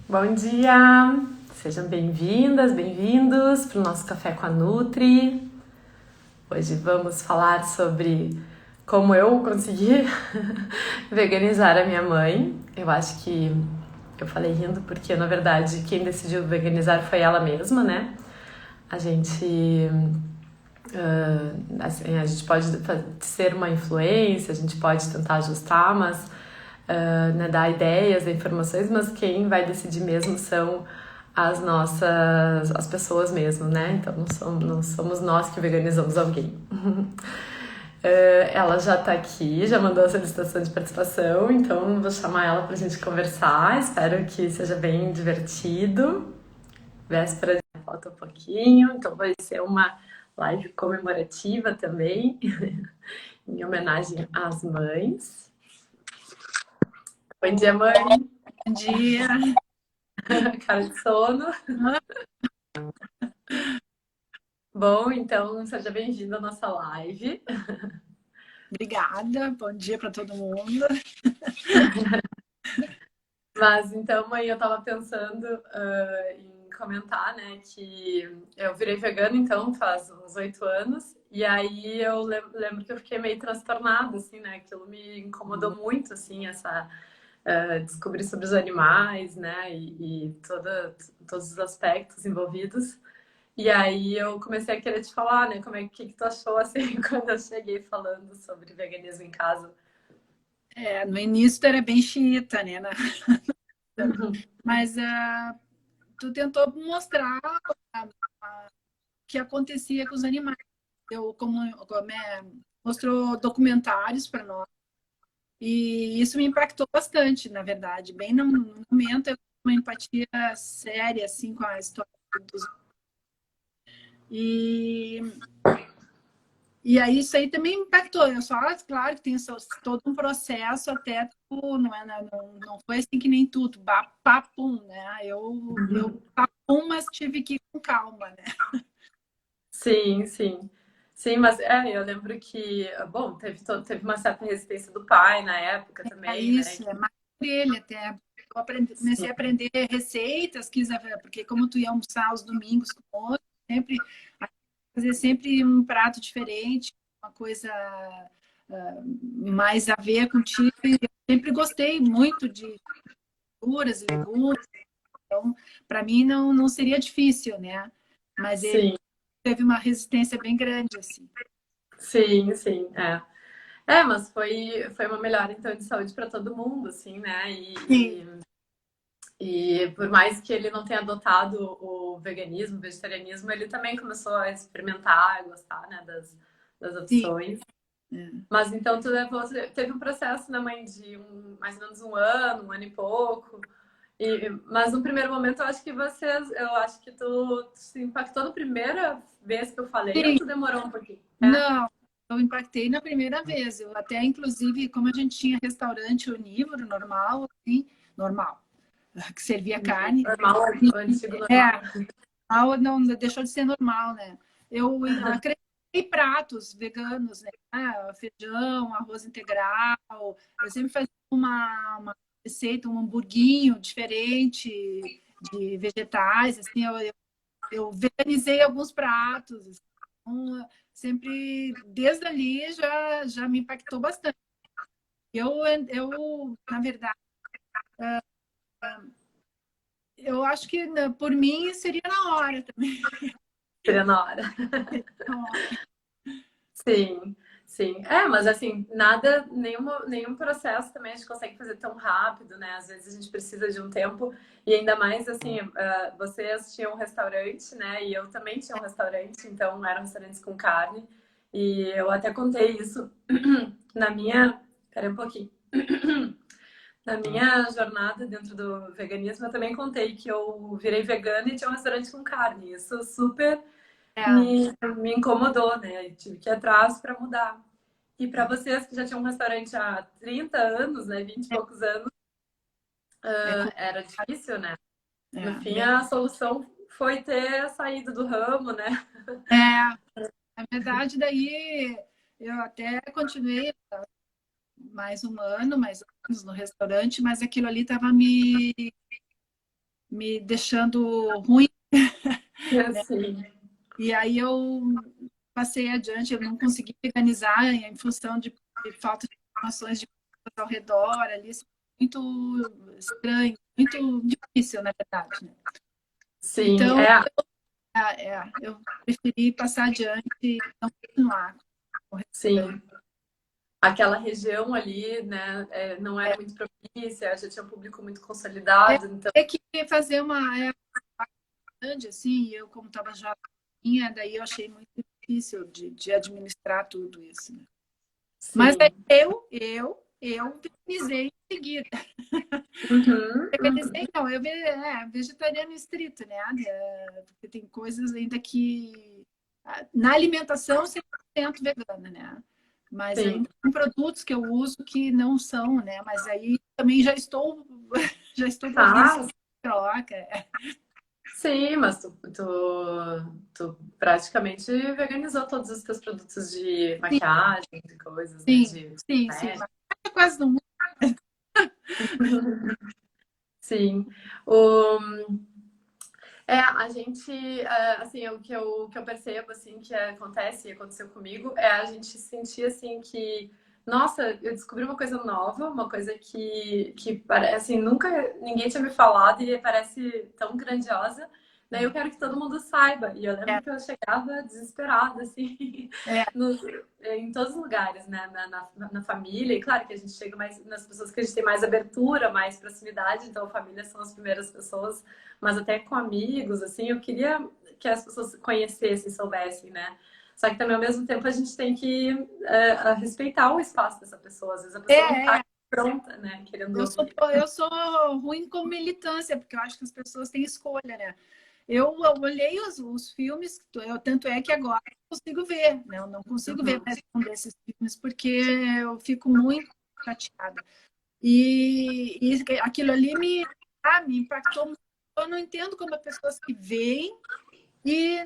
Bom dia! Sejam bem-vindas, bem-vindos para o nosso Café com a Nutri. Hoje vamos falar sobre como eu consegui veganizar a minha mãe. Eu acho que eu falei rindo porque, na verdade, quem decidiu veganizar foi ela mesma, né? A gente, assim, a gente pode ser uma influência, a gente pode tentar ajustar, mas né, dar ideias, dar informações, mas quem vai decidir mesmo são as pessoas mesmo, né? Então não somos nós que veganizamos alguém. Ela já tá aqui, já mandou a solicitação de participação, então vou chamar ela pra gente conversar. Espero que seja bem divertido. Véspera falta um pouquinho, então vai ser uma live comemorativa também, em homenagem às mães. Bom dia, mãe. Bom dia. Cara de sono. Bom, então seja bem-vindo à nossa live. Obrigada. Bom dia para todo mundo. Mas então, mãe, eu tava pensando em comentar, né, que eu virei vegana, então, faz uns 8 anos, e aí eu lembro que eu fiquei meio transtornada, assim, né, aquilo me incomodou muito, assim, essa descobrir sobre os animais, né, e todos os aspectos envolvidos. E aí eu comecei a querer te falar, né, como é que tu achou, assim, quando eu cheguei falando sobre veganismo em casa. No início tu era bem xiita, né? Mas tu tentou mostrar o que acontecia com os animais. Eu, mostrou documentários para nós. E isso me impactou bastante, na verdade. Bem no momento, eu tive uma empatia séria, assim, com a história dos... E E aí isso aí também impactou. Eu só, claro que tem todo um processo até não é, não foi assim que nem tudo, papum, né? Eu papum, mas tive que ir com calma, né? Sim, sim. Sim, mas eu lembro que, bom, teve uma certa resistência do pai na época É também, né? isso, é mais por ele até. Comecei a Sim, aprender receitas, porque como tu ia almoçar aos domingos com outro, sempre fazer sempre um prato diferente, uma coisa mais a ver contigo. E eu sempre gostei muito de verduras e legumes. Então, para mim não seria difícil, né? Mas ele sim, teve uma resistência bem grande, assim. sim, sim, é. Mas foi uma melhora, então, de saúde para todo mundo, assim, né? Sim, E por mais que ele não tenha adotado o veganismo, o vegetarianismo, ele também começou a experimentar, a gostar, né, das sim. opções. É. Mas então teve um processo, né, mãe, de mais ou menos um ano e pouco. Mas no primeiro momento eu acho que tu se impactou na primeira vez que eu falei, ou Sim, tu demorou um pouquinho? É? não, eu impactei na primeira vez. Eu até, inclusive, como a gente tinha restaurante onívoro normal, assim, normal, que servia carne, Normal, o antigo normal. é, não deixou de ser normal, né? Eu acrescentei pratos veganos, né? Feijão, arroz integral. Eu sempre fazia uma receita, um hamburguinho diferente de vegetais, assim. Eu veganizei alguns pratos. Assim. Então, sempre, desde ali, já me impactou bastante. Na verdade, eu acho que por mim seria na hora também. Seria na hora. Sim, sim. Mas assim, nenhum processo também a gente consegue fazer tão rápido, né? Às vezes a gente precisa de um tempo, e ainda mais assim, vocês tinham um restaurante, né? E eu também tinha um restaurante, então eram restaurantes com carne, e eu até contei isso na minha. Pera um pouquinho. Na minha jornada dentro do veganismo, eu também contei que eu virei vegana e tinha um restaurante com carne. Isso super É, me incomodou, né? Eu tive que ir atrás para mudar. E para vocês que já tinham um restaurante há 30 anos, né, 20 e poucos anos, é, é, era difícil, né? No fim, bem, a solução foi ter saído do ramo, né? é, na verdade, daí eu até continuei mais um ano, mais ou menos, no restaurante, mas aquilo ali estava me me deixando ruim, né? Sim, E aí eu passei adiante, eu não consegui veganizar em função de falta de informações de pessoas ao redor ali, assim, muito estranho, muito difícil, na verdade, né? sim, Então, eu preferi passar adiante e não continuar com o restaurante. sim. Aquela região ali, né, não era É, muito propícia, já tinha um público muito é, consolidado, então, é que fazer uma grande, assim, eu como estava já sozinha, daí eu achei muito difícil de administrar tudo isso, né? Mas aí sim. eu veganizei em seguida. Uhum, Veganizei, uhum. não, vegetariano estrito, né? Porque tem coisas ainda que... Na alimentação, 100% vegana, né? Mas Sim. ainda tem produtos que eu uso que não são, né? Mas aí também já estou, já estou providenciando Ah, troca. sim, mas tu praticamente veganizou todos os teus produtos de Sim, maquiagem, de coisas, né? sim, De sim, sim. cosméticos. Mas eu quase não uso. Sim. O, a gente, assim, o que eu percebo, assim, que acontece e aconteceu comigo, é a gente sentir, assim, que, nossa, eu descobri uma coisa nova, uma coisa que parece, assim, nunca ninguém tinha me falado e parece tão grandiosa, daí eu quero que todo mundo saiba. E eu lembro É, que eu chegava desesperada, assim, é, nos, em todos os lugares, né, na família, e claro que a gente chega mais nas pessoas que a gente tem mais abertura, mais proximidade, então a família são as primeiras pessoas, mas até com amigos, assim, eu queria que as pessoas conhecessem, soubessem, né? Só que também, ao mesmo tempo, a gente tem que respeitar o espaço dessa pessoa. Às vezes a pessoa não é, está é. pronta, né? Querendo Eu sou, ouvir. eu sou ruim com militância, porque eu acho que as pessoas têm escolha, né? Eu olhei os filmes, tanto é que agora eu consigo ver, né? Eu não consigo ver Uhum. mais um desses filmes porque eu fico muito chateada. E aquilo ali me impactou muito. Eu não entendo como as pessoas que veem e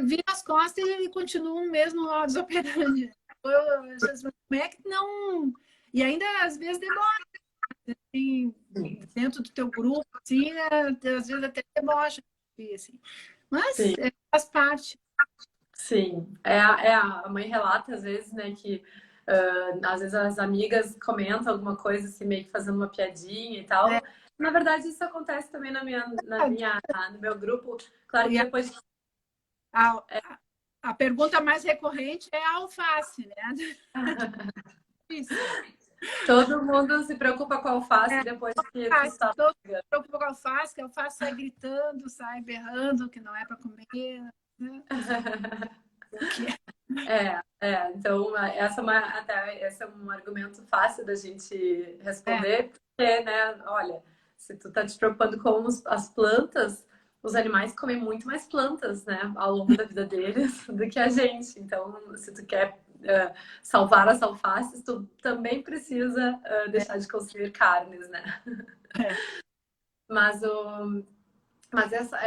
viram as costas e continuam mesmo modus operandi. Como é que não... E ainda às vezes demora, assim, dentro do teu grupo, assim, às vezes até debocha, assim. Mas Sim, faz parte. sim. A mãe relata, às vezes, né, que às vezes as amigas comentam alguma coisa, assim, meio que fazendo uma piadinha e Né? tal. Na verdade, isso acontece também no meu grupo. Claro que E depois. a, a pergunta mais recorrente é a alface, né? Difícil. Todo mundo se preocupa com a É, alface depois que tu alface, está. todo mundo se preocupa com a alface, que a alface sai gritando, sai berrando, que não é para comer, né? O que é? Então esse é um argumento fácil da gente É, responder, porque, né, olha, se tu tá te preocupando com as plantas, os animais comem muito mais plantas, né, ao longo da vida deles do que a gente. Então, se tu quer salvar as alfaces, tu também precisa é, deixar de consumir carnes, né? é. Mas o Mas essa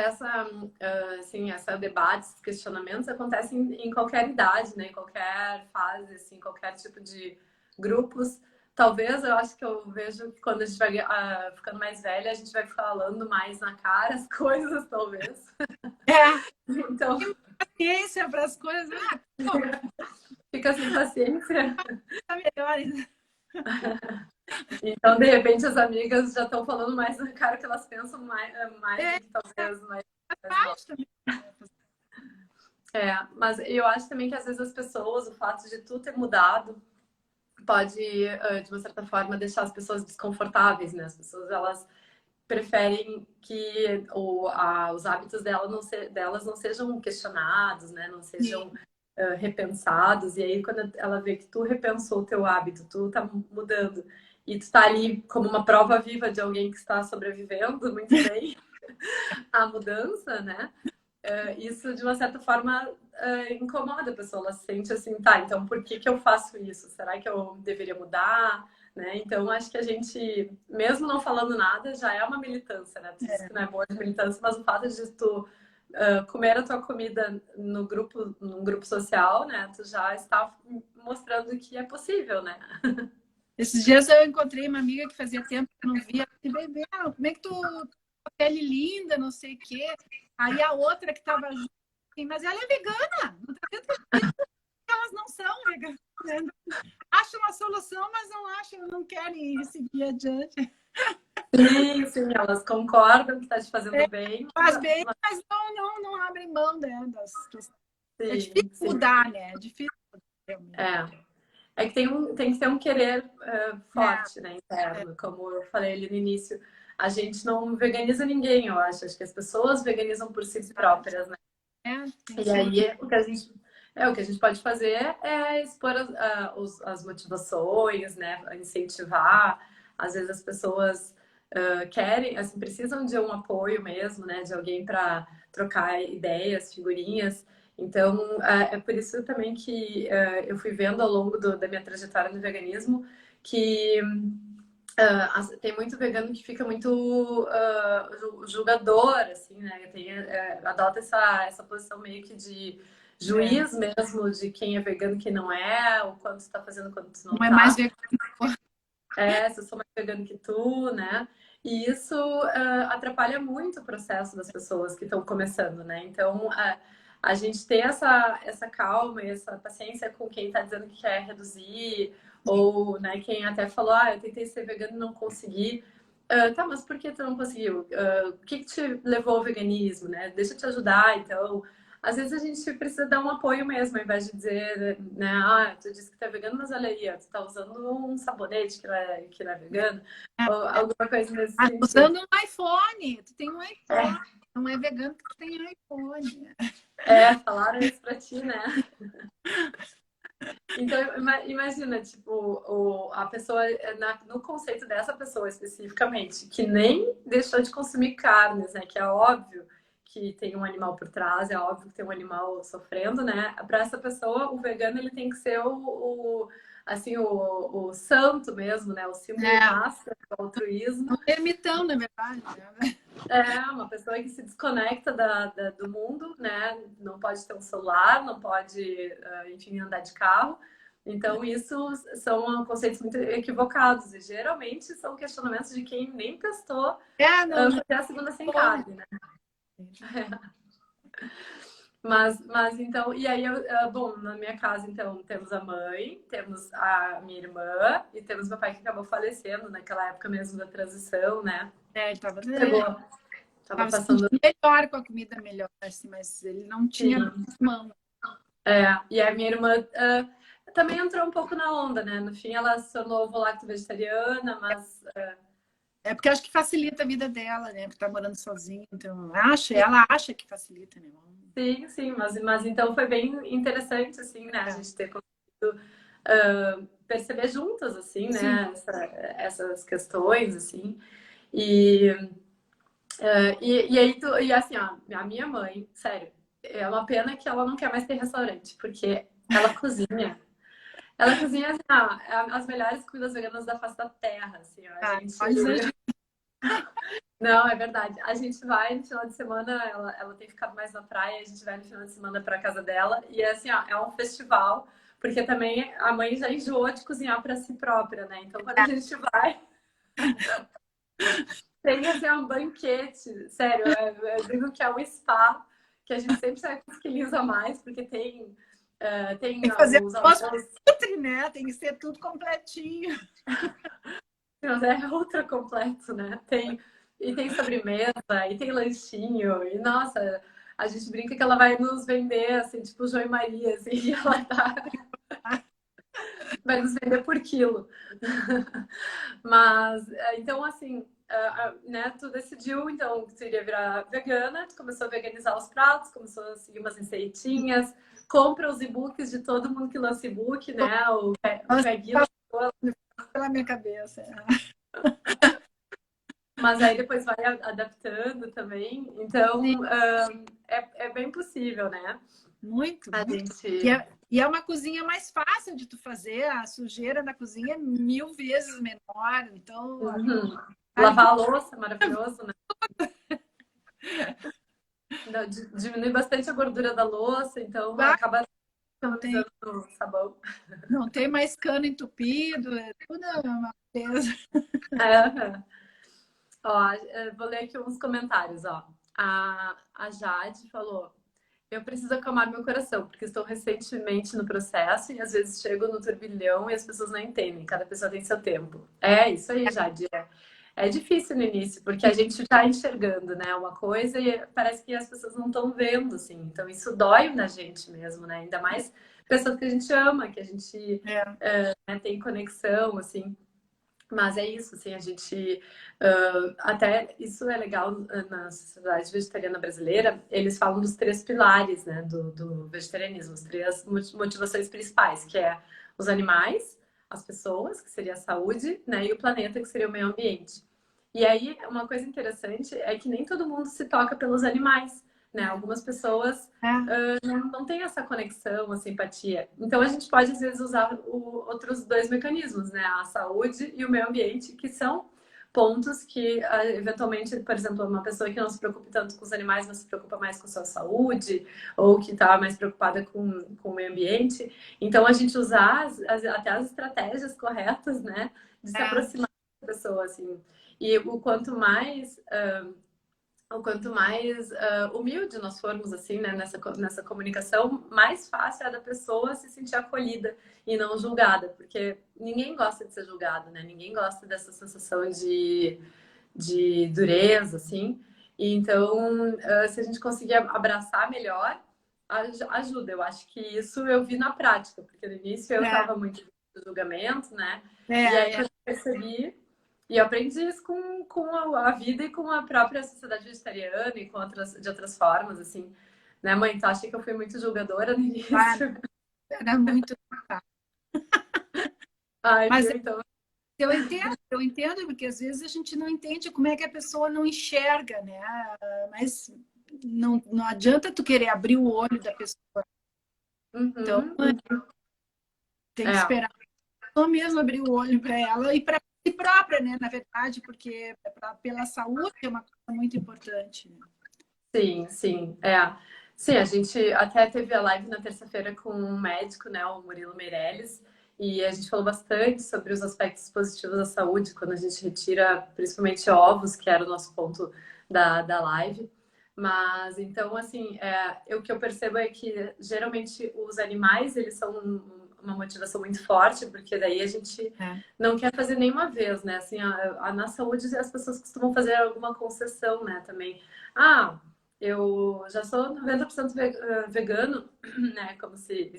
debate, esses questionamentos acontecem em qualquer idade, né? Em qualquer fase, assim, qualquer tipo de grupos. Talvez eu acho que eu vejo que quando a gente vai ficando mais velha, a gente vai falando mais na cara as coisas, talvez. É, Então, tem paciência para as coisas. Ah, pô, fica sem paciência. tá melhor. Então, de repente, as amigas já estão falando mais na cara que elas pensam mais do É, que talvez mais nós. faz também. Mas eu acho também que às vezes as pessoas, o fato de tu ter mudado, pode, de uma certa forma, deixar as pessoas desconfortáveis, né? As pessoas, elas preferem que os hábitos delas não sejam questionados, né? Não sejam Sim, repensados. E aí, quando ela vê que tu repensou o teu hábito, tu tá mudando, e tu tá ali como uma prova viva de alguém que está sobrevivendo muito bem à mudança, né? Isso, de uma certa forma, incomoda a pessoa. Ela se sente assim, tá, então por que que eu faço isso? Será que eu deveria mudar? Né? Então, acho que a gente, mesmo não falando nada, já é uma militância, né? Tu disse que não é boa de militância, mas o fato de tu comer a tua comida no grupo, num grupo social, né? Tu já está mostrando que é possível, né? esses dias eu encontrei uma amiga que fazia tempo que eu não via. E bebê, como é que tu a pele linda, não sei o quê. Aí a outra que estava junto, assim, mas ela é vegana. Não tá vendo que elas não são veganas, né? Acham uma solução, mas não acham, não querem seguir adiante. Sim, sim, elas concordam que está te fazendo bem. Faz bem, mas não abrem mão, né, É difícil Sim, sim. mudar, né? É difícil realmente. É que tem que ter um querer É, forte, né, interno, como eu falei ali no início. A gente não veganiza ninguém, eu acho. Acho que as pessoas veganizam por si próprias, né? tem que E ser. aí o que a gente pode fazer é expor as motivações, né? Incentivar. Às vezes as pessoas querem, assim, precisam de um apoio mesmo, né? De alguém para trocar ideias, figurinhas. Então, é por isso também que eu fui vendo ao longo da minha trajetória no veganismo que tem muito vegano que fica muito julgador, assim, né? Adota essa posição meio que de juiz mesmo de quem é vegano e quem não é, o quanto tu tá fazendo, quanto tu não Não é mais tá. vegano. Se eu sou mais vegano que tu, né? E isso atrapalha muito o processo das pessoas que estão começando, né? Então, a gente ter essa calma e essa paciência com quem está dizendo que quer reduzir, ou né, quem até falou, eu tentei ser vegano e não consegui. Tá, mas por que tu não conseguiu? O que te levou ao veganismo, né? Deixa eu te ajudar, então. Às vezes a gente precisa dar um apoio mesmo, ao invés de dizer, né, tu disse que tá vegano, mas olha aí, ó, tu tá usando um sabonete que não é vegano, ou alguma coisa nesse Mas sentido. usando um iPhone, tu tem um iPhone. É, Não é vegano porque tu tem um iPhone. falaram isso pra ti, né? Então, imagina, tipo, a pessoa, no conceito dessa pessoa especificamente, que nem deixou de consumir carnes, né? Que é óbvio que tem um animal por trás, é óbvio que tem um animal sofrendo, né? Para essa pessoa, o vegano ele tem que ser assim, o santo mesmo, né? O símbolo É, máximo do altruísmo. um ermitão, na verdade. Né? É uma pessoa que se desconecta do mundo, né? Não pode ter um celular, não pode, enfim, andar de carro. Então, isso são conceitos muito equivocados e geralmente são questionamentos de quem nem testou Não fazer a segunda sem pode. carne, né? Mas então, e aí, bom, na minha casa, então, temos a mãe, temos a minha irmã e temos meu pai que acabou falecendo naquela época mesmo da transição, né? Ele tava Tava se sentindo passando. melhor com a comida melhor, assim, mas ele não tinha Sim. mão. E a minha irmã também entrou um pouco na onda, né? No fim, ela se tornou ovo-lacto vegetariana, mas É porque eu acho que facilita a vida dela, né? Porque tá morando sozinha, então sim, ela acha que facilita, né? sim, mas então foi bem interessante, assim, né? A É. gente ter conseguido perceber juntas, assim, Sim, né? Essas questões, assim. E, e aí, e assim, ó, a minha mãe, sério, é uma pena que ela não quer mais ter restaurante, porque ela cozinha. Ela cozinha assim, as melhores comidas veganas da face da terra, assim, ó. A tá, gente não exagero. Não, é verdade. A gente vai no final de semana, ela tem ficado mais na praia, a gente vai no final de semana para casa dela e é assim, ó, é um festival, porque também a mãe já enjoou de cozinhar para si própria, né? Então quando a gente vai, tem assim um banquete, sério, eu digo que é um spa, que a gente sempre sai com os quilinhos a mais, porque tem Tem que fazer os almoço almoços, nutri, né? Tem que ser tudo completinho. mas é ultra completo, né? E tem sobremesa, e tem lanchinho, e nossa, a gente brinca que ela vai nos vender, assim, tipo João e Maria, assim, e ela vai nos vender por quilo. Mas, então, assim, né, tu decidiu, então, que tu iria virar vegana, tu começou a veganizar os pratos, começou a seguir umas receitinhas, compra os e-books de todo mundo que lança e-book, né, o Nossa, Veggie lançou, pela minha cabeça. mas aí depois vai adaptando também, Sim, então, é bem possível, né, muito, a muito. gente... E é uma cozinha mais fácil de tu fazer. A sujeira da cozinha é 1000 vezes menor. Então, Uhum. vale que Lavar a louça, maravilhoso, né? Diminui bastante a gordura da louça, então vai, acaba não tem, economizando o sabão. não tem mais cano entupido. É tudo uma beleza. É. Ó, vou ler aqui uns comentários, ó. A Jade falou: eu preciso acalmar meu coração, porque estou recentemente no processo e às vezes chego no turbilhão e as pessoas não entendem. Cada pessoa tem seu tempo. É isso aí, Jade. É difícil no início, porque a gente está enxergando, né, uma coisa e parece que as pessoas não estão vendo, assim. Então isso dói na gente mesmo, né? Ainda mais pessoas que a gente ama, que a gente né, tem conexão, assim. Mas é isso, assim, a gente até isso é legal na sociedade vegetariana brasileira, eles falam dos três pilares, né, do vegetarianismo, as três motivações principais, que é os animais, as pessoas, que seria a saúde, né, e o planeta, que seria o meio ambiente. E aí, uma coisa interessante é que nem todo mundo se toca pelos animais, né? Algumas pessoas não têm essa conexão, a simpatia. Então, a gente pode, às vezes, usar outros dois mecanismos, né? A saúde e o meio ambiente, que são pontos que, eventualmente, por exemplo, uma pessoa que não se preocupa tanto com os animais, mas se preocupa mais com sua saúde, ou que está mais preocupada com o meio ambiente. Então, a gente usar até as estratégias corretas, né? De se aproximar da pessoa, assim. E o quanto mais humilde nós formos assim, né, nessa comunicação, mais fácil é da pessoa se sentir acolhida e não julgada, porque ninguém gosta de ser julgado, né? Ninguém gosta dessa sensação de dureza, assim. E então, se a gente conseguir abraçar melhor, ajuda. Eu acho que isso eu vi na prática, porque no início eu estava muito no julgamento, né? E aí, quando eu percebi e eu aprendi isso com a vida e com a própria sociedade vegetariana e com de outras formas, assim. Né, mãe? Tu acha que eu fui muito julgadora no Claro, início? era muito. Ai, Mas viu? Então, eu entendo, porque às vezes a gente não entende como é que a pessoa não enxerga, né? Mas não adianta tu querer abrir o olho da pessoa. Então, uhum. tem que É, esperar a pessoa mesmo abrir o olho para ela e para si própria, né? Na verdade, porque pela saúde é uma coisa muito importante. sim, sim. Sim, a gente até teve a live na terça-feira com um médico, né, o Murilo Meirelles, e a gente falou bastante sobre os aspectos positivos da saúde quando a gente retira, principalmente ovos, que era o nosso ponto da live. Mas então, assim, o que eu percebo é que geralmente os animais eles são uma motivação muito forte, porque daí a gente não quer fazer nenhuma vez, né? Assim, na saúde as pessoas costumam fazer alguma concessão, né? Também. Ah, eu já sou 90% vegano, né? Como se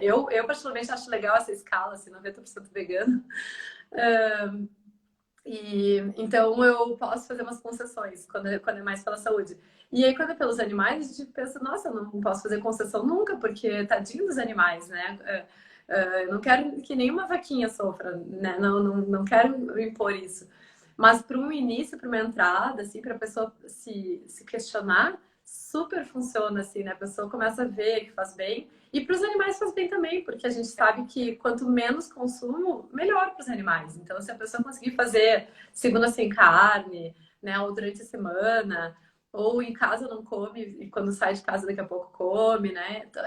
eu particularmente acho legal essa escala, assim, 90% vegano. E então eu posso fazer umas concessões quando é mais pela saúde. E aí, quando é pelos animais, a gente pensa, nossa, eu não posso fazer concessão nunca, porque tadinho dos animais, né? Eu não quero que nenhuma vaquinha sofra, né? Não quero impor isso. Mas para um início, para uma entrada, assim, para a pessoa se questionar, super funciona, assim, né? A pessoa começa a ver que faz bem. E para os animais faz bem também, porque a gente sabe que quanto menos consumo, melhor para os animais. Então, se a pessoa conseguir fazer segunda sem carne, né, ou durante a semana, ou em casa não come e quando sai de casa daqui a pouco come, né? Então,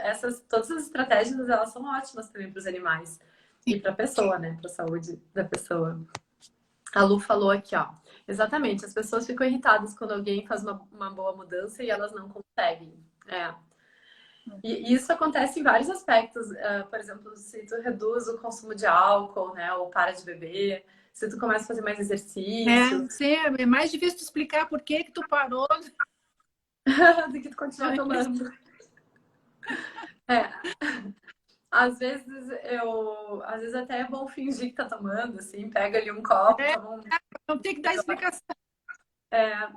todas as estratégias elas são ótimas também para os animais e para a pessoa, né, para a saúde da pessoa. A Lu falou aqui, ó. Exatamente, as pessoas ficam irritadas quando alguém faz uma boa mudança e elas não conseguem. E isso acontece em vários aspectos. Por exemplo, se tu reduz o consumo de álcool, né? Ou para de beber, se tu começa a fazer mais exercício, É mais difícil explicar por que tu parou. do que tu continuar tomando. É. Às vezes até é bom fingir que tá tomando, assim, pega ali um copo, toma um. Não tem que dar explicação.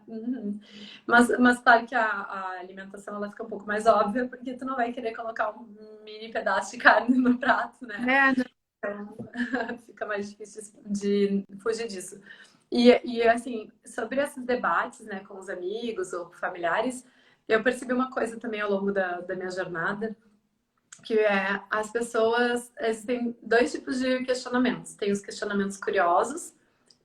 Uhum. Mas claro que a alimentação ela fica um pouco mais óbvia, porque tu não vai querer colocar um mini pedaço de carne no prato, né? Então, fica mais difícil de fugir disso. E assim, sobre esses debates, né, com os amigos ou familiares, eu percebi uma coisa também ao longo da minha jornada, que é as pessoas, existem dois tipos de questionamentos. Tem os questionamentos curiosos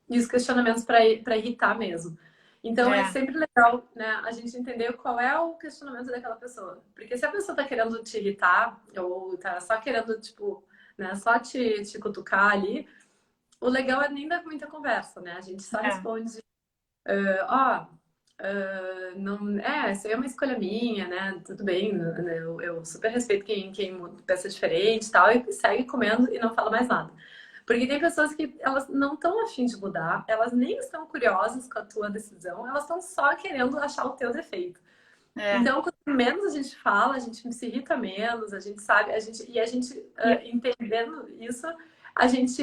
e os questionamentos para irritar mesmo. Então é sempre legal, né, a gente entender qual é o questionamento daquela pessoa. Porque se a pessoa tá querendo te irritar, ou tá só querendo, tipo, né, só te cutucar ali, o legal é nem dar muita conversa, né? A gente só responde ó, não, isso aí é uma escolha minha, né? Tudo bem, né? Eu super respeito quem pensa diferente e tal, e segue comendo e não fala mais nada. Porque tem pessoas que elas não estão a fim de mudar, elas nem estão curiosas com a tua decisão, elas estão só querendo achar o teu defeito. É. Então, quanto menos a gente fala, a gente se irrita menos, a gente sabe, a gente entendendo isso, a gente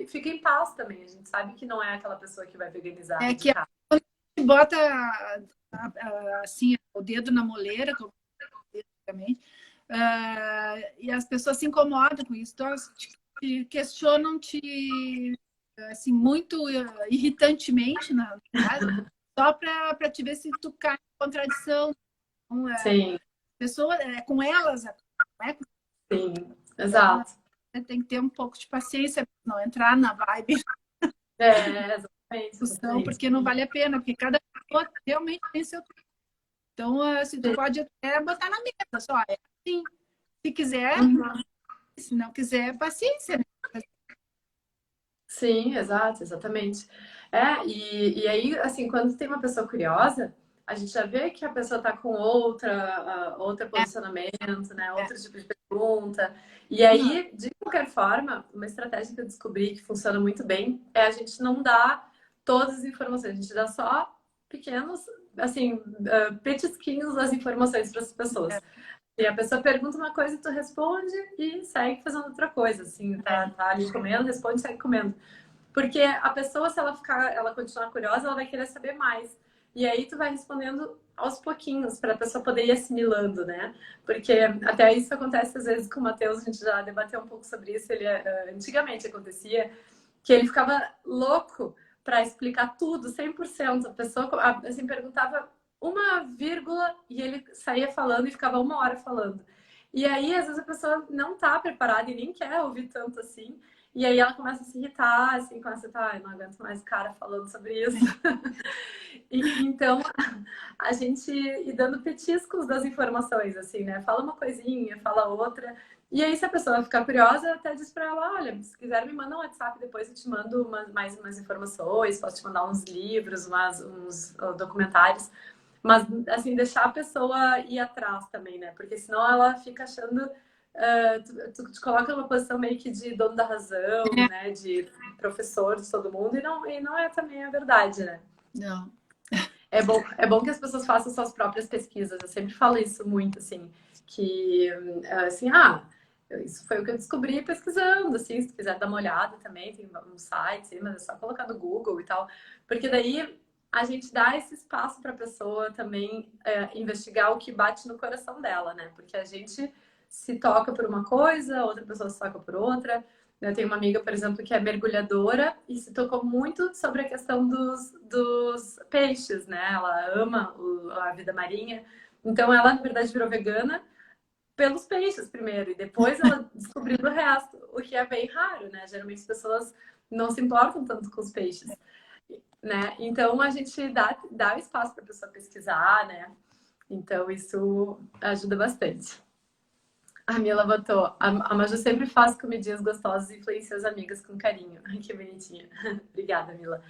fica em paz também. A gente sabe que não é aquela pessoa que vai veganizar É de que cara. quando a gente bota assim, o dedo na moleira, como basicamente, e as pessoas se incomodam com isso, então elas te questionam assim, muito irritantemente, na verdade, só para te ver se tu cai em contradição. Então, Sim, pessoa, com elas, não é com... sim, Então, exato. tem que ter um pouco de paciência, não entrar na vibe de Exatamente, discussão, exatamente. porque não vale a pena, porque cada pessoa realmente tem seu... Então, assim, tu pode até botar na mesa, só, assim, se quiser, Uhum. se não quiser, paciência, né? Sim, exato, exatamente. E aí, assim, quando tem uma pessoa curiosa, a gente já vê que a pessoa está com outro posicionamento, né? É, Outro tipo de pergunta. E uhum, aí, de qualquer forma, uma estratégia que eu descobri que funciona muito bem é a gente não dar todas as informações, a gente dá só pequenos, assim, petisquinhos das informações para as pessoas. E a pessoa pergunta uma coisa, tu responde e segue fazendo outra coisa, assim, é, tá ali comendo, responde, segue comendo. Porque a pessoa, se ela continuar curiosa, ela vai querer saber mais. E aí tu vai respondendo aos pouquinhos, para a pessoa poder ir assimilando, né? Porque até isso acontece às vezes com o Matheus, a gente já debateu um pouco sobre isso, antigamente acontecia que ele ficava louco para explicar tudo, 100%. A pessoa assim, perguntava uma vírgula e ele saía falando e ficava uma hora falando. E aí, às vezes, a pessoa não está preparada e nem quer ouvir tanto assim. E aí ela começa a se irritar, assim, começa a falar, ai, não aguento mais o cara falando sobre isso. Então, a gente ir dando petiscos das informações, assim, né? Fala uma coisinha, fala outra. E aí, se a pessoa ficar curiosa, até diz pra ela, olha, se quiser me manda um WhatsApp, depois eu te mando mais umas informações, posso te mandar uns livros, uns documentários. Mas, assim, deixar a pessoa ir atrás também, né? Porque senão ela fica achando... tu te coloca numa posição meio que de dono da razão, é, né? De professor de todo mundo, e não é também a verdade, né? não, É bom que as pessoas façam suas próprias pesquisas. Eu sempre falo isso muito, assim, que, assim, isso foi o que eu descobri pesquisando, assim, se tu quiser dar uma olhada também, tem um site, mas é só colocar no Google e tal, porque daí a gente dá esse espaço para a pessoa também investigar o que bate no coração dela, né? Porque a gente se toca por uma coisa, outra pessoa se toca por outra. Eu tenho uma amiga, por exemplo, que é mergulhadora e se tocou muito sobre a questão dos peixes, né? Ela ama a vida marinha. Então, ela, na verdade, virou vegana pelos peixes primeiro e depois ela descobriu o resto, o que é bem raro, né? Geralmente as pessoas não se importam tanto com os peixes, né? Então, a gente dá espaço para a pessoa pesquisar, né? Então, isso ajuda bastante. A Mila botou. A Maju sempre faz comidinhas gostosas e influencia as amigas com carinho. Ai, que bonitinha. Obrigada, Mila.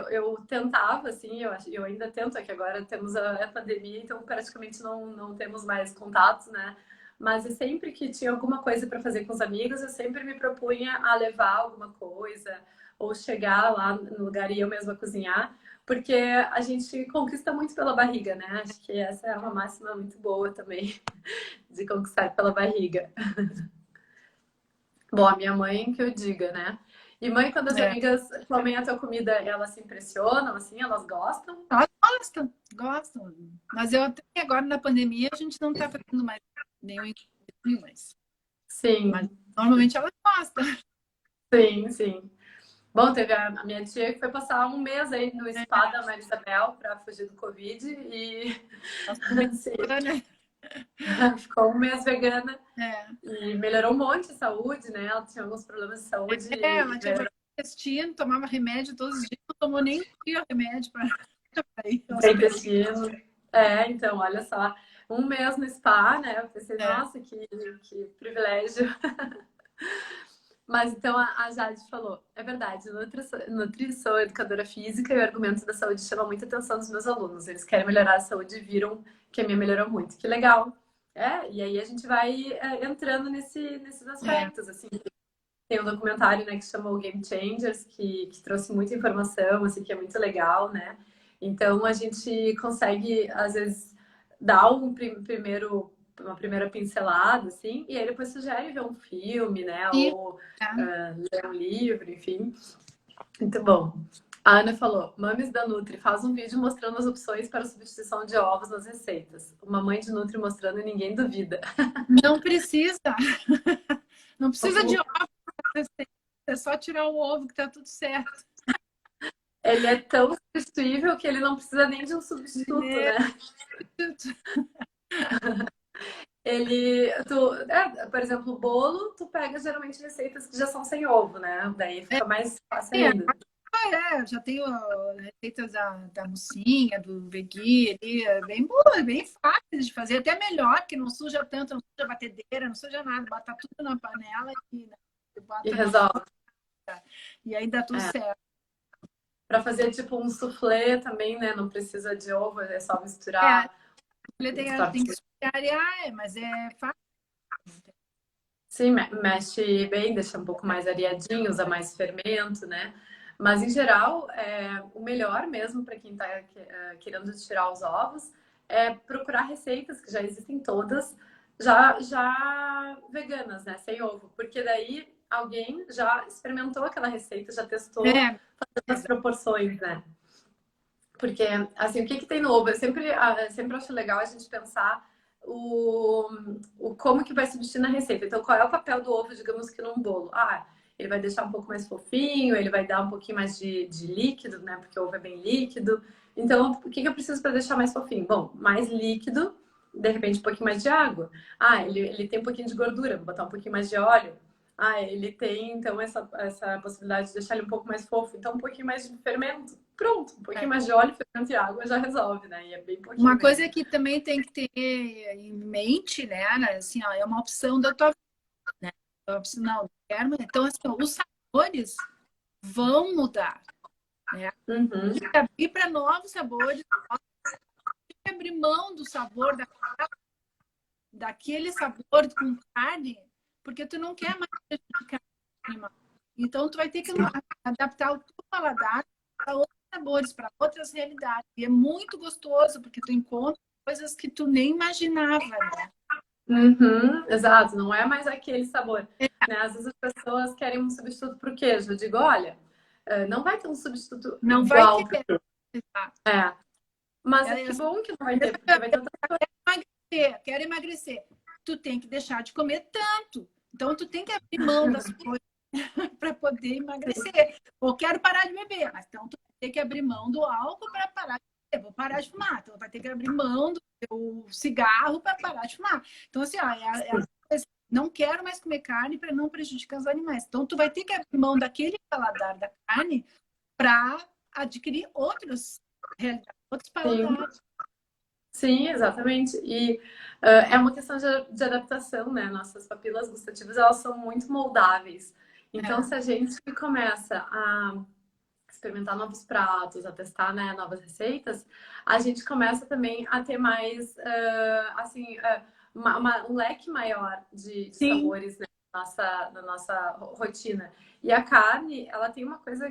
Eu tentava, assim, eu ainda tento, é que agora temos a pandemia, então praticamente não temos mais contatos, né? Mas sempre que tinha alguma coisa para fazer com os amigos, eu sempre me propunha a levar alguma coisa, ou chegar lá no lugar e eu mesma cozinhar, porque a gente conquista muito pela barriga, né? Acho que essa é uma máxima muito boa também, de conquistar pela barriga. Bom, a minha mãe que eu diga, né? E mãe, quando as é. amigas comem a tua comida, elas se impressionam, assim, elas gostam? Elas gostam, gostam. Mas eu até agora na pandemia a gente não está fazendo mais nenhum encontro, mas Sim, normalmente elas gostam. sim, sim. Bom, teve a minha tia que foi passar um mês aí no spa da Maria Isabel para fugir do Covid e Elas comem, sim, né? ficou um mês vegana É. e melhorou um monte a saúde, né? Ela tinha alguns problemas de saúde Ela e tinha melhorou problema de intestino, tomava remédio todos os dias, não tomou nem um dia remédio para ir ao para hospital. intestino. Então, olha só, um mês no spa, né? Eu pensei, É. nossa, que privilégio. Mas então a Jade falou, é verdade, Nutri sou educadora física e o argumento da saúde chama muita atenção dos meus alunos. Eles querem melhorar a saúde e viram que a minha melhorou muito. Que legal. E aí a gente vai entrando nesses É. aspectos, assim. Tem um documentário, né, que chamou Game Changers, que trouxe muita informação, assim, que é muito legal, né? Então a gente consegue, às vezes, dar uma primeira pincelada, assim, e aí depois sugere ver um filme, né? E, Ou tá. ler um livro, enfim. Muito bom. A Ana falou, Mames da Nutri faz um vídeo mostrando as opções para substituição de ovos nas receitas. Uma mãe de Nutri mostrando e ninguém duvida. Não precisa. Não precisa de ovo. É só tirar o ovo que tá tudo certo. Ele é tão substituível que ele não precisa nem de um substituto, É. né? Por exemplo, o bolo, tu pega geralmente receitas que já são sem ovo, né? Daí fica mais fácil É, ainda. já tenho receitas da mocinha, do veggie ali, é bem boa, é bem fácil de fazer, até melhor, que não suja tanto, não suja batedeira, não suja nada, bota tudo na panela e, né, E bota na resolve. e aí dá tudo É. certo. Para fazer tipo um soufflé também, né? Não precisa de ovo, é só É, misturar ele as tem partes. que esfriar, mas é fácil. Sim, mexe bem, deixa um pouco mais areadinho, usa mais fermento, né? Mas, em geral, o melhor mesmo para quem está querendo tirar os ovos é procurar receitas que já existem todas, já veganas, né? Sem ovo. Porque daí alguém já experimentou aquela receita, já testou É, as proporções, né? Porque, assim, o que que tem no ovo? Eu sempre acho legal a gente pensar o, o como que vai substituir na receita. Então, qual é o papel do ovo, digamos que num bolo? Ele vai deixar um pouco mais fofinho, ele vai dar um pouquinho mais de líquido, né? Porque o ovo é bem líquido. Então, o que que eu preciso para deixar mais fofinho? Bom, mais líquido, de repente um pouquinho mais de água. Ele tem um pouquinho de gordura, vou botar um pouquinho mais de óleo. Ele tem, então, essa possibilidade de deixar ele um pouco mais fofo. Então, um pouquinho mais de fermento. Pronto, um pouquinho mais de óleo, fermento e água já resolve, né? E é bem pouquinho uma coisa mesmo. que também tem que ter em mente, né, assim, ó, é uma opção da tua vida, né? É uma opção, não, quero, então, assim, ó, os sabores vão mudar, né? Uhum. Abrir para novos sabores, abrir mão do sabor daquele sabor com carne, porque tu não quer mais prejudicar o animal. Então, tu vai ter que adaptar o teu paladar para outros sabores, para outras realidades. E é muito gostoso, porque tu encontra coisas que tu nem imaginava, né? Uhum, exato, não é mais aquele sabor, né? Às vezes as pessoas querem um substituto para o queijo. Eu digo, olha, não vai ter um substituto Não vai igual ter. para o queijo. É, mas que Assim, bom que não vai ter, porque vai ter outra coisa. quero emagrecer. Tu tem que deixar de comer tanto. Então, tu tem que abrir mão das coisas para poder emagrecer. Ou quero parar de beber, mas então tu vai ter que abrir mão do álcool para parar de beber. Vou parar de fumar, então vai ter que abrir mão do teu cigarro para parar de fumar. Então, assim, ó, não quero mais comer carne para não prejudicar os animais. Então, tu vai ter que abrir mão daquele paladar da carne para adquirir outros realidades, outros Sim. paladares. Sim, exatamente. E é uma questão de adaptação, né? Nossas papilas gustativas, elas são muito moldáveis. Então, É. se a gente começa a experimentar novos pratos, a testar, né, novas receitas, a gente começa também a ter mais, assim, um leque maior de Sim, sabores, né, na nossa rotina. E a carne, ela tem uma coisa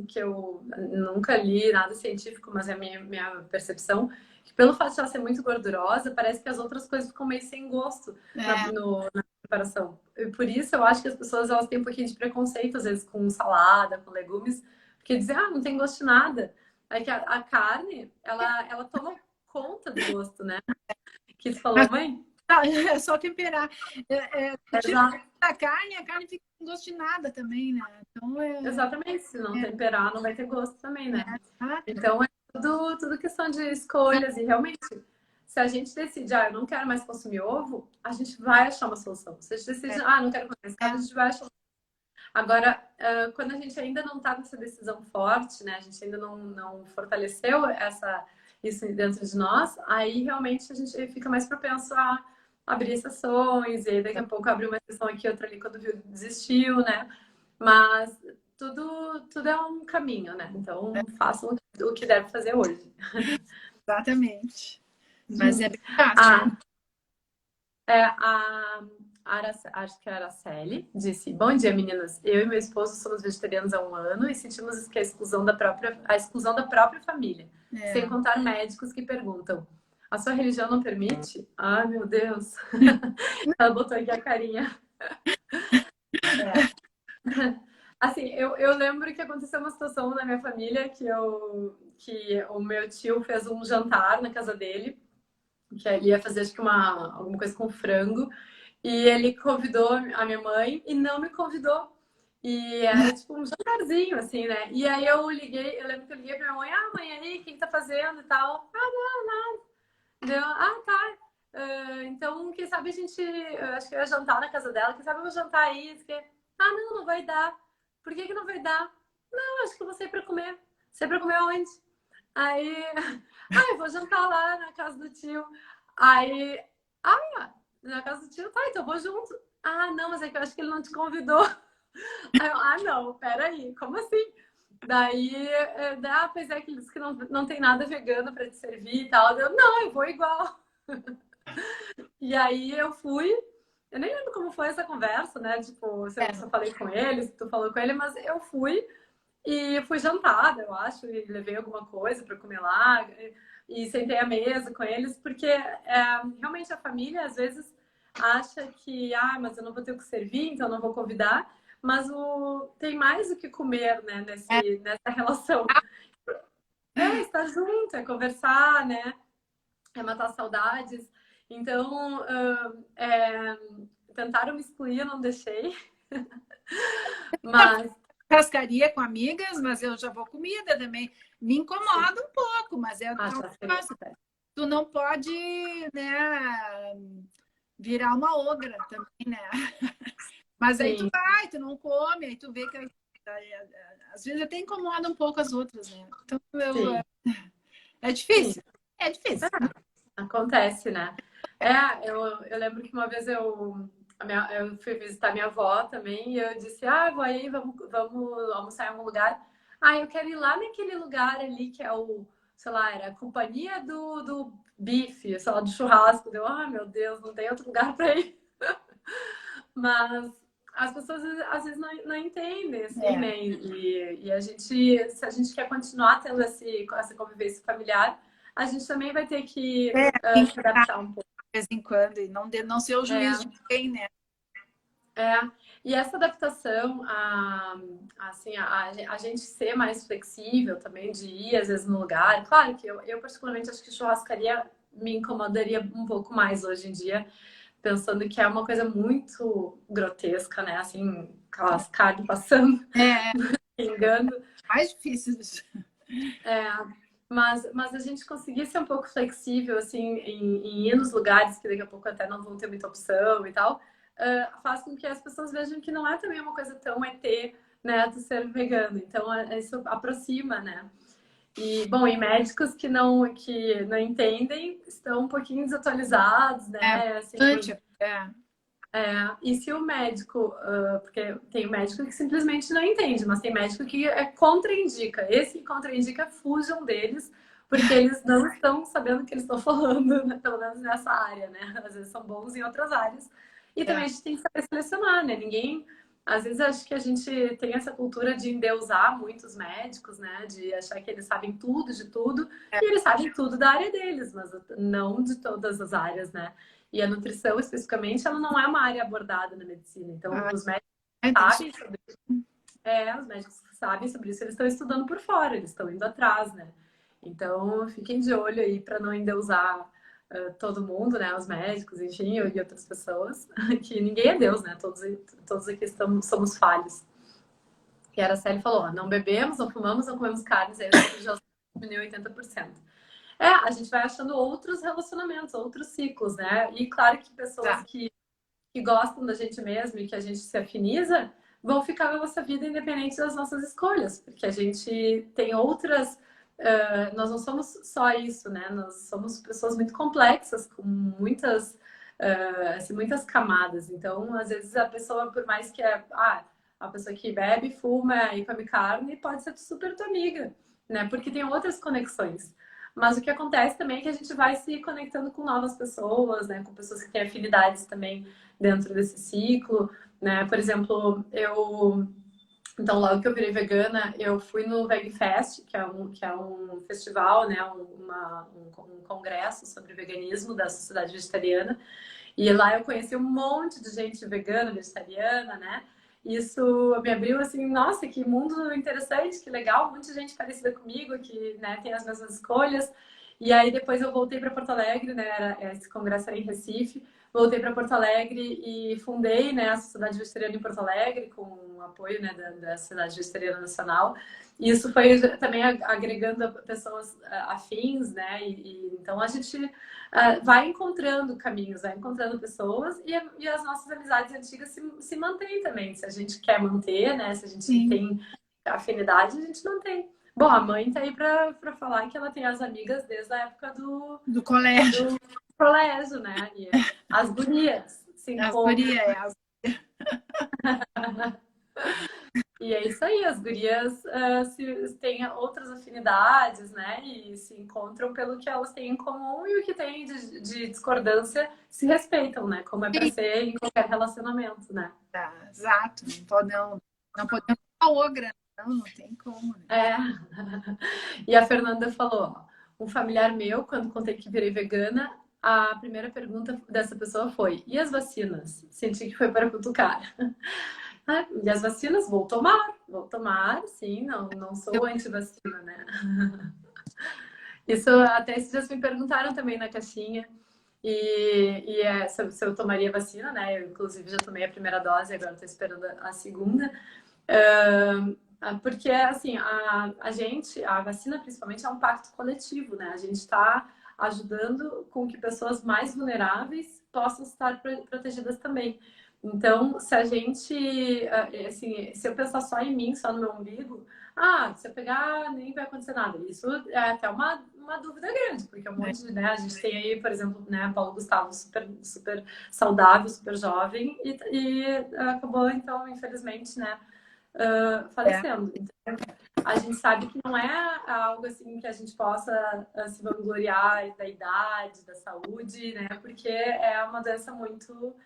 que eu nunca li, nada científico, mas é a minha percepção, que pelo fato de ela ser muito gordurosa, parece que as outras coisas ficam meio sem gosto é. na preparação. E por isso eu acho que as pessoas elas têm um pouquinho de preconceito, às vezes, com salada, com legumes, porque dizer, não tem gosto de nada. É que a carne, ela toma conta do gosto, né? Que tu falou, mãe? É só temperar. Tu tira Exato. a carne fica com gosto de nada também, né? Então Exatamente. Se não temperar, não vai ter gosto também, né? exato. Então é tudo questão de escolhas. E realmente, se a gente decide, eu não quero mais consumir ovo, a gente vai achar uma solução. Se a gente decide, não quero comer mais carne, a gente vai achar. Agora, quando a gente ainda não está com essa decisão forte, né? A gente ainda não fortaleceu isso dentro de nós, aí realmente a gente fica mais propenso abrir sessões, e aí daqui a pouco abre uma sessão aqui, outra ali, quando viu, desistiu, né? Mas tudo é um caminho, né? Então, façam o que deve fazer hoje. Exatamente. Mas é bem fácil. Ah, acho que a Araceli disse: Bom dia, meninas. Eu e meu esposo somos vegetarianos há um ano e sentimos que a exclusão da própria família. Sem contar médicos que perguntam: a sua religião não permite? Ai, meu Deus. Ela botou aqui a carinha. Assim, eu lembro que aconteceu uma situação na minha família que o meu tio fez um jantar na casa dele, que ele ia fazer acho que alguma coisa com frango, e ele convidou a minha mãe e não me convidou. E era tipo um jantarzinho, assim, né? E aí eu lembro que eu liguei pra minha mãe: mãe, aí, o que tá fazendo e tal? Não, nada. Deu, tá. Então, quem sabe a gente. Acho que eu ia jantar na casa dela, quem sabe eu vou jantar aí. Não vai dar. Por que não vai dar? Não, acho que eu vou sair pra comer. Sair pra comer onde? Aí, eu vou jantar lá na casa do tio. Aí, na casa do tio, tá, então eu vou junto. Não, mas é que eu acho que ele não te convidou. Aí eu, não, peraí, como assim? Daí, pois é, que ele disse que não tem nada vegano pra te servir e tal. Não, eu vou igual. E aí eu fui, eu nem lembro como foi essa conversa, né? Tipo, se eu falei com ele, se tu falou com ele, mas eu fui e fui jantada, eu acho, e levei alguma coisa para comer lá e sentei à mesa com eles, porque realmente a família às vezes acha que, mas eu não vou ter o que servir, então eu não vou convidar, mas tem mais o que comer, né, nessa relação. Estar junto, é conversar, né? É matar saudades. Então, tentaram me excluir, eu não deixei. Mas Cascaria com amigas, mas eu já vou comida também. Me incomoda um pouco, mas é tá tu não pode, né, virar uma ogra também, né? Mas aí tu vai, tu não come, aí tu vê que às vezes até incomoda um pouco as outras, né? Então é difícil. Sim. É difícil. Acontece, né? Eu lembro que uma vez eu fui visitar minha avó também e eu disse: vou aí, vamos almoçar em algum lugar. Eu quero ir lá naquele lugar ali que é sei lá, era a companhia do bife, sei lá, do churrasco. Meu Deus, não tem outro lugar para ir. Mas as pessoas às vezes não entendem, assim, né? E se a gente quer continuar tendo essa convivência familiar, a gente também vai ter que se adaptar um pouco. De vez em quando, e não ser o juiz de quem, né? E essa adaptação, assim, a gente ser mais flexível também, de ir às vezes no lugar. Claro que eu particularmente acho que churrascaria me incomodaria um pouco mais hoje em dia, pensando que é uma coisa muito grotesca, né? Assim, aquelas carnes passando, pingando. Mais difícil. Mas a gente conseguir ser um pouco flexível, assim, em ir nos lugares que daqui a pouco até não vão ter muita opção e tal, faz com que as pessoas vejam que não é também uma coisa tão ET, né, do ser vegano. Então, isso aproxima, né? E, bom, e médicos que não entendem estão um pouquinho desatualizados, né? Assim, e se o médico, porque tem médico que simplesmente não entende, mas tem médico que contraindica. Esse que contraindica, fujam deles, porque eles não estão sabendo o que eles estão falando, né? Pelo menos nessa área, né? Às vezes são bons em outras áreas. E também a gente tem que saber selecionar, né? Às vezes acho que a gente tem essa cultura de endeusar muitos médicos, né? De achar que eles sabem tudo de tudo, e eles sabem tudo da área deles, mas não de todas as áreas, né? E a nutrição, especificamente, ela não é uma área abordada na medicina. Então, os médicos sabem sobre isso. Os médicos sabem sobre isso, eles estão estudando por fora, eles estão indo atrás, né? Então, fiquem de olho aí para não endeusar todo mundo, né? Os médicos, enfim, e outras pessoas. Que ninguém é Deus, né? Todos aqui somos falhos. E a Araceli falou: não bebemos, não fumamos, não comemos carnes, aí já diminuiu 80%. A gente vai achando outros relacionamentos, outros ciclos, né? E claro que pessoas que gostam da gente mesmo e que a gente se afiniza vão ficar na nossa vida independente das nossas escolhas, porque a gente tem outras. Nós não somos só isso, né? Nós somos pessoas muito complexas, com muitas assim, muitas camadas. Então, às vezes a pessoa, por mais que a pessoa que bebe, fuma e come carne, pode ser super tua amiga, né? Porque tem outras conexões. Mas o que acontece também é que a gente vai se conectando com novas pessoas, né? Com pessoas que têm afinidades também dentro desse ciclo, né? Por exemplo, então, logo que eu virei vegana, eu fui no VegFest, que é um festival, né? Um congresso sobre veganismo da Sociedade Vegetariana. E lá eu conheci um monte de gente vegana, vegetariana, né? Isso me abriu assim, nossa, que mundo interessante, que legal, muita gente parecida comigo, que, né, tem as mesmas escolhas. E aí depois eu voltei para Porto Alegre, né? Esse congresso era em Recife. Voltei para Porto Alegre e fundei, né, a Sociedade Vegetariana em Porto Alegre, com o apoio, né, da Sociedade Vegetariana Nacional. E isso foi também agregando pessoas afins, né? Então a gente vai encontrando caminhos, vai encontrando pessoas e as nossas amizades antigas se mantêm também. Se a gente quer manter, né? Se a gente Sim. tem afinidade, a gente mantém. Bom, a mãe tá aí para falar que ela tem as amigas desde a época Do colégio. do colégio, né? E as gurias se As encontram. gurias. E é isso aí, as gurias têm outras afinidades, né? E se encontram pelo que elas têm em comum e o que tem de discordância se respeitam, né? Como é para ser em qualquer relacionamento, né? Tá, exato. Não podemos ser ogra. Não tem como. Né? É. E a Fernanda falou, ó, um familiar meu, quando contei que virei vegana, a primeira pergunta dessa pessoa foi: e as vacinas? Senti que foi para cutucar. E as vacinas, vou tomar, sim, não sou anti-vacina, né? Isso até esses dias me perguntaram também na caixinha. Se eu tomaria vacina, né? Eu, inclusive, já tomei a primeira dose, agora estou esperando a segunda. Porque, assim, a vacina principalmente é um pacto coletivo, né? A gente está ajudando com que pessoas mais vulneráveis possam estar protegidas também. Então, se a gente, assim, se eu pensar só em mim, só no meu umbigo, se eu pegar, nem vai acontecer nada. Isso é até uma dúvida grande, porque um monte de, né, a gente tem aí, por exemplo, né, Paulo Gustavo, super, super saudável, super jovem, e acabou, então, infelizmente, né, falecendo. Então, a gente sabe que não é algo assim que a gente possa se vangloriar da idade, da saúde, né? Porque é uma doença muito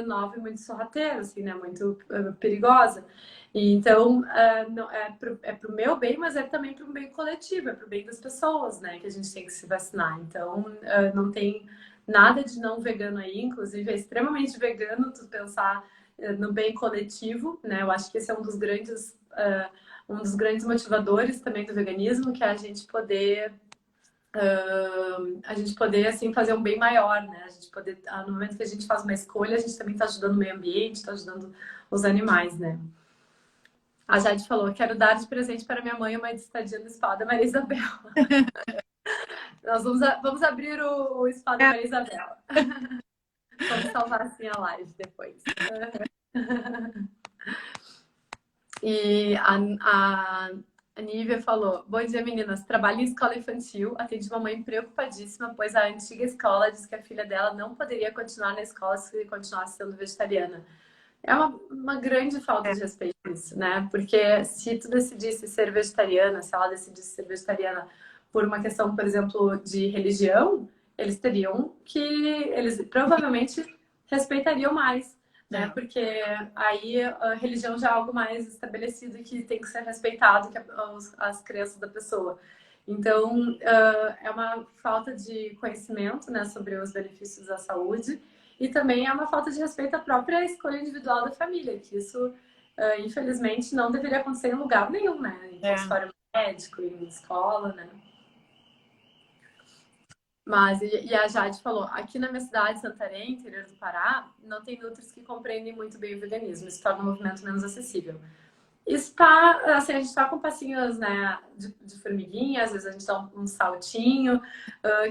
nova e muito sorrateira, assim, né? Muito perigosa. E, então, não, é pro meu bem, mas é também pro bem coletivo, é pro bem das pessoas, né? Que a gente tem que se vacinar. Então, não tem nada de não vegano aí, inclusive é extremamente vegano tu pensar no bem coletivo, né? Eu acho que esse é um dos grandes motivadores também do veganismo, que é a gente poder assim fazer um bem maior, né? A gente poder, no momento que a gente faz uma escolha, a gente também está ajudando o meio ambiente, está ajudando os animais, né? A Jade falou: quero dar de presente para minha mãe uma estadia no Spa da Maria Isabel. Nós vamos abrir o Spa da Maria Isabel. Vamos salvar assim a live depois. E a Nívia falou: bom dia, meninas. Trabalho em escola infantil. Atendi uma mãe preocupadíssima, pois a antiga escola disse que a filha dela não poderia continuar na escola se continuasse sendo vegetariana. É uma grande falta de respeito isso, né? Porque se tu decidisse ser vegetariana, se ela decidisse ser vegetariana por uma questão, por exemplo, de religião, eles provavelmente respeitariam mais, né? Porque aí a religião já é algo mais estabelecido e que tem que ser respeitado, que as crenças da pessoa. Então, é uma falta de conhecimento, né, sobre os benefícios da saúde e também é uma falta de respeito à própria escolha individual da família, que isso, infelizmente, não deveria acontecer em lugar nenhum, né? Em consultório médico, em escola, né? Mas, e a Jade falou, aqui na minha cidade, Santarém, interior do Pará, não tem nutris que compreendem muito bem o veganismo, isso torna o movimento menos acessível. Está, assim, a gente está com passinhos, né, de formiguinha, às vezes a gente dá um saltinho,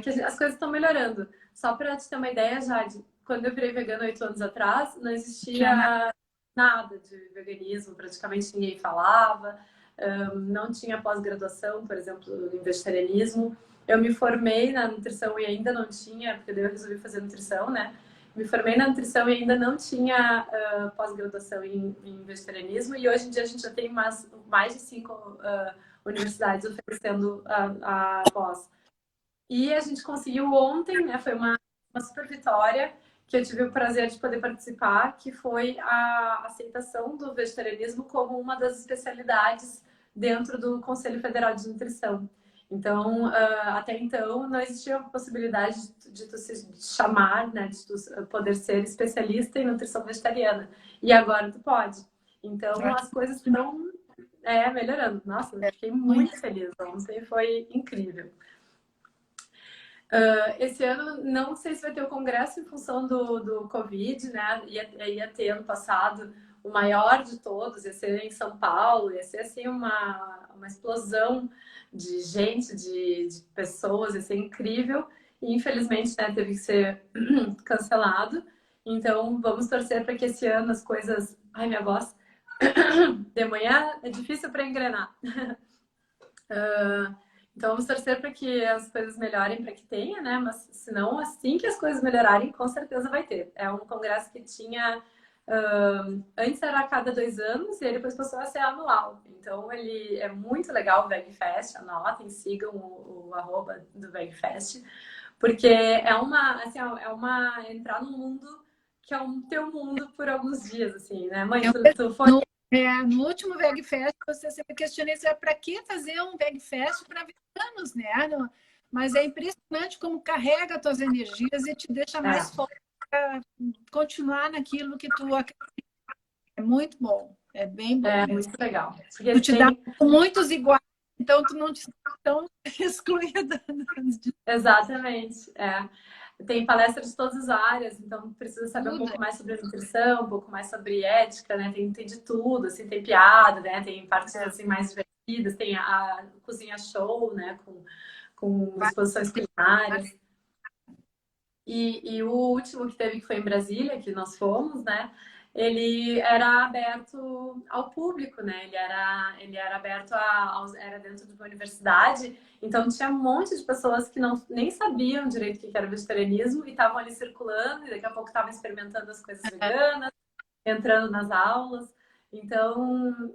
que as coisas estão melhorando. Só para te ter uma ideia, Jade, quando eu virei vegana 8 anos atrás, não existia nada de veganismo, praticamente ninguém falava, não tinha pós-graduação, por exemplo, em vegetarianismo. Eu me formei na nutrição e ainda não tinha, porque daí eu resolvi fazer nutrição, né? me formei na nutrição e ainda não tinha pós-graduação em vegetarianismo, e hoje em dia a gente já tem mais de 5 universidades oferecendo a pós. E a gente conseguiu ontem, né, foi uma super vitória, que eu tive o prazer de poder participar, que foi a aceitação do vegetarianismo como uma das especialidades dentro do Conselho Federal de Nutrição. Então, até então, não existia a possibilidade de tu se chamar, né, de tu poder ser especialista em nutrição vegetariana. E agora tu pode. Então, as coisas estão melhorando. Nossa, eu fiquei muito feliz ontem, foi incrível. Esse ano, não sei se vai ter o congresso em função do Covid, né? Ia ter ano passado o maior de todos, ia ser em São Paulo, ia ser assim uma explosão de gente, de pessoas, ia ser incrível. E infelizmente, né, teve que ser cancelado. Então, vamos torcer para que esse ano as coisas. Ai, minha voz. De manhã é difícil para engrenar. Então, vamos torcer para que as coisas melhorem, para que tenha, né? Mas, se não, assim que as coisas melhorarem, com certeza vai ter. É um congresso que tinha... antes era a cada 2 anos e ele depois passou a ser anual. Então, ele é muito legal, o VegFest. Anotem, sigam o arroba do VegFest. Porque é uma, assim, entrar num mundo que é um teu mundo por alguns dias, assim, né? Mãe, tu foi... No último VegFest, você sempre questionei para que fazer um VegFest para veganos, né? Mas é impressionante como carrega as tuas energias e te deixa mais forte para continuar naquilo que tu acredita. É muito bom, é bem bom. É muito legal. Tu te dá muitos iguais, então tu não te sente tão excluída. Exatamente, Tem palestras de todas as áreas, então precisa saber um pouco mais sobre nutrição, um pouco mais sobre ética, né? Tem de tudo, assim, tem piada, né? Tem partes assim mais divertidas, tem a cozinha show, né? Com exposições culinárias. E o último que teve, que foi em Brasília, que nós fomos, né? Ele era aberto ao público, né? Ele era aberto era dentro de uma universidade, então tinha um monte de pessoas que nem sabiam direito o que era vegetarianismo e estavam ali circulando, e daqui a pouco estavam experimentando as coisas veganas, entrando nas aulas. Então,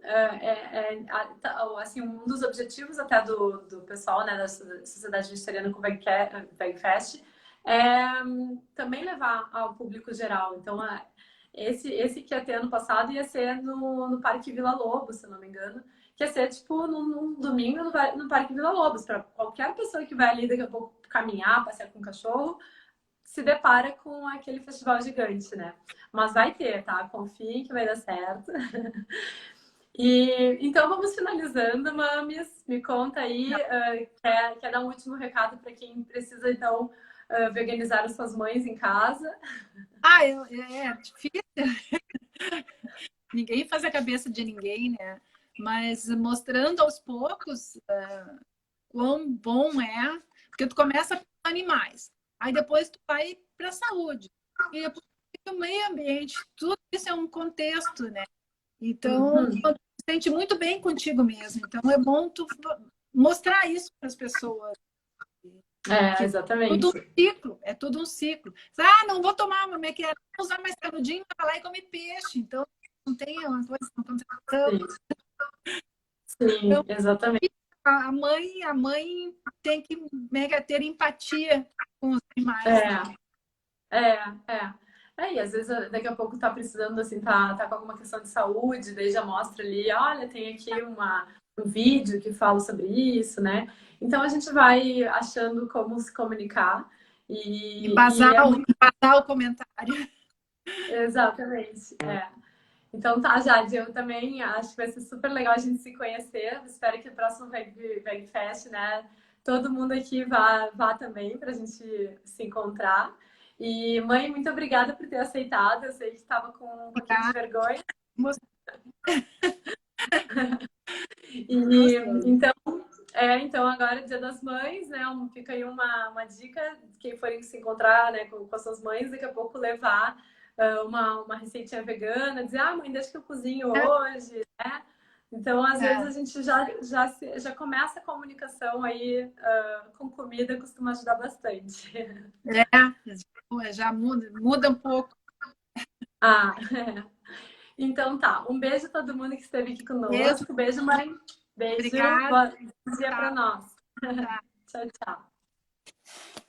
assim, um dos objetivos até do pessoal, né, da Sociedade Vegetariana com o VegFest é também levar ao público geral. Então, esse que ia ter ano passado ia ser no Parque Vila Lobos, se eu não me engano, que ia ser tipo num domingo no Parque Vila Lobos, para qualquer pessoa que vai ali daqui a pouco caminhar, passear com o cachorro, se depara com aquele festival gigante, né? Mas vai ter, tá? Confiem que vai dar certo. E então vamos finalizando, Mamis. Me conta aí, quer dar um último recado para quem precisa, então, veganizar as suas mães em casa? É difícil. Ninguém faz a cabeça de ninguém, né? Mas mostrando aos poucos quão bom é, porque tu começa com animais, aí depois tu vai para a saúde, e depois o meio ambiente, tudo isso é um contexto, né? Então, tu te sente muito bem contigo mesmo. Então, é bom tu mostrar isso para as pessoas. Exatamente. É tudo um ciclo. Não vou tomar, como é que é? Não usar mais canudinho, vai lá e come peixe. Então, não tem uma coisa. Sim, então, exatamente. A mãe tem que ter empatia com os animais. E às vezes daqui a pouco tá precisando, assim, tá com alguma questão de saúde, daí já mostra ali, olha, tem aqui um vídeo que fala sobre isso, né? Então a gente vai achando como se comunicar e embasar o comentário. Exatamente, Então tá, Jade, eu também acho que vai ser super legal a gente se conhecer. Espero que o próximo VegFest, né, todo mundo aqui vá também pra gente se encontrar. E, mãe, muito obrigada por ter aceitado. Eu sei que estava com um pouquinho de vergonha. Então agora é Dia das Mães, né? Fica aí uma dica, quem forem se encontrar, né, com as suas mães, daqui a pouco levar uma receitinha vegana, dizer, mãe, deixa que eu cozinho hoje, né? Então, às vezes, É, a gente já começa a comunicação aí com comida, costuma ajudar bastante. já muda um pouco. Ah, então tá. Um beijo a todo mundo que esteve aqui Beijo, conosco. Beijo, mãe. Beijo. obrigada. Bom dia para Tchau, nós. tchau. Tchau, tchau.